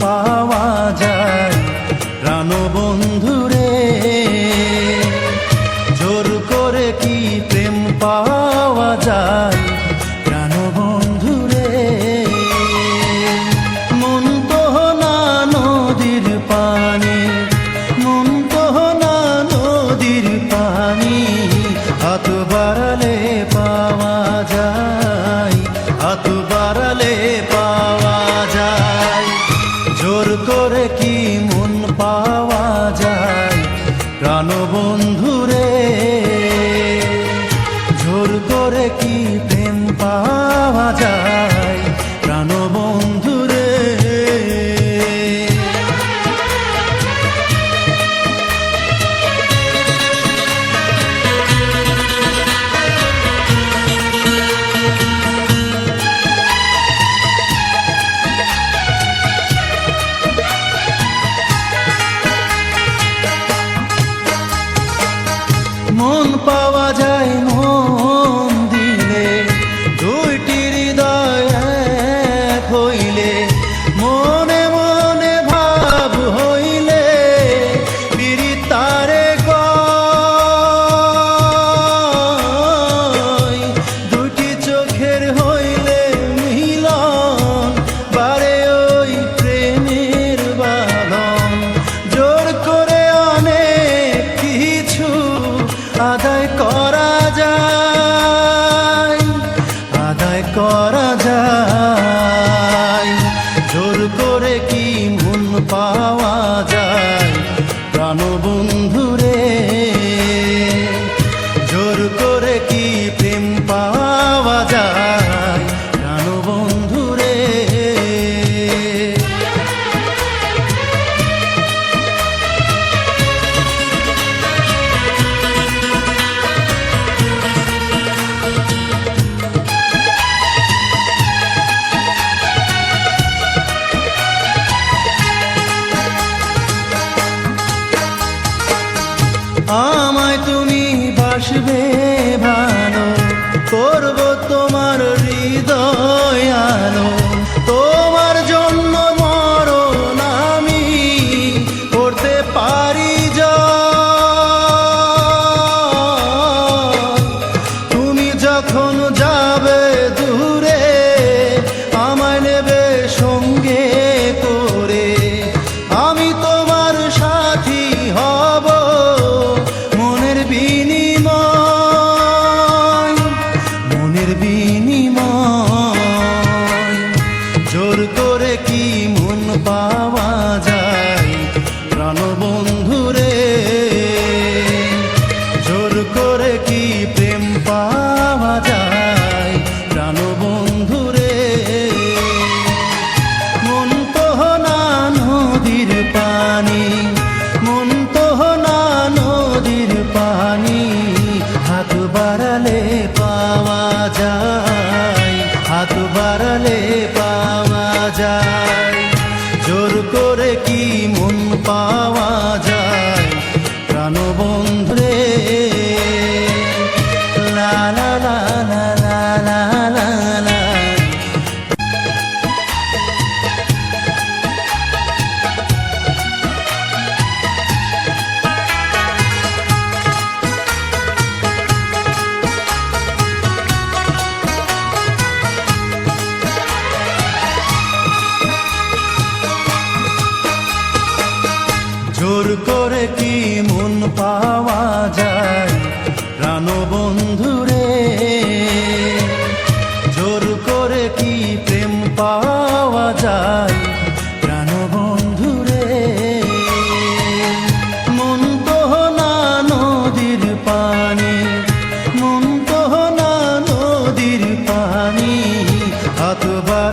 পাওয়া যায় প্রাণ বন্ধুরে। জোর করে কি প্রেম পাওয়া যায় প্রাণ বন্ধুরে। মন তো না নদীর পানি, মন তো না নদীর পানি, হাত বাড়ালে পাওয়া যায়, হাত বাড়ালে পাওয়া যায়। জোর করে কি মন পাওয়া যায় প্রাণ বন্ধুরে। জোর করে কি প্রেম পাওয়া যায় প্রাণ বন্ধুরে। মন পাওয়া যায় মন দিলে, দুইটি হৃদয় এক হইলে, মনে মনে ভাব হইলে পিরিতারে কয়। দুটি চোখের হইলে মিলন, বারে ওই প্রেমের বাঁধন। জোর করে অনেক কিছু আদায় করা যায়, আদায় করা যায়। জোর করে কি মন পাওয়া যায় প্রাণ বন্ধুরে। জোর করে কি প্রেম পাওয়া যায় প্রাণ বন্ধুরে। আমায় তুমি বাসবে ভালো, করব তোমার হৃদয় আলো। তোমার জন্য মরণ আমি করতে পারি জয়। তুমি যখন যাবে দূরে আমায় নেবে সঙ্গে করে, আমি তোমার সাথী হব মনের বিনিময়, মনের বিনিময়। জোর করে কি মন পাওয়া যায় প্রাণ বন্ধুরে। জোর করে কি প্রেম পাওয়া যায় প্রাণ বন্ধুরে। মন তো না নদীর পানি, মন তো না নদীর পানি, হাত বাড়ালে পাওয়া যায়, হাত বাড়ালে পাওয়া যায়। জোর করে কি মন পাওয়া যায় প্রাণ বন্ধুরে। লা লা লা লা লা লা লা লা। জোর করে কি মন পাওয়া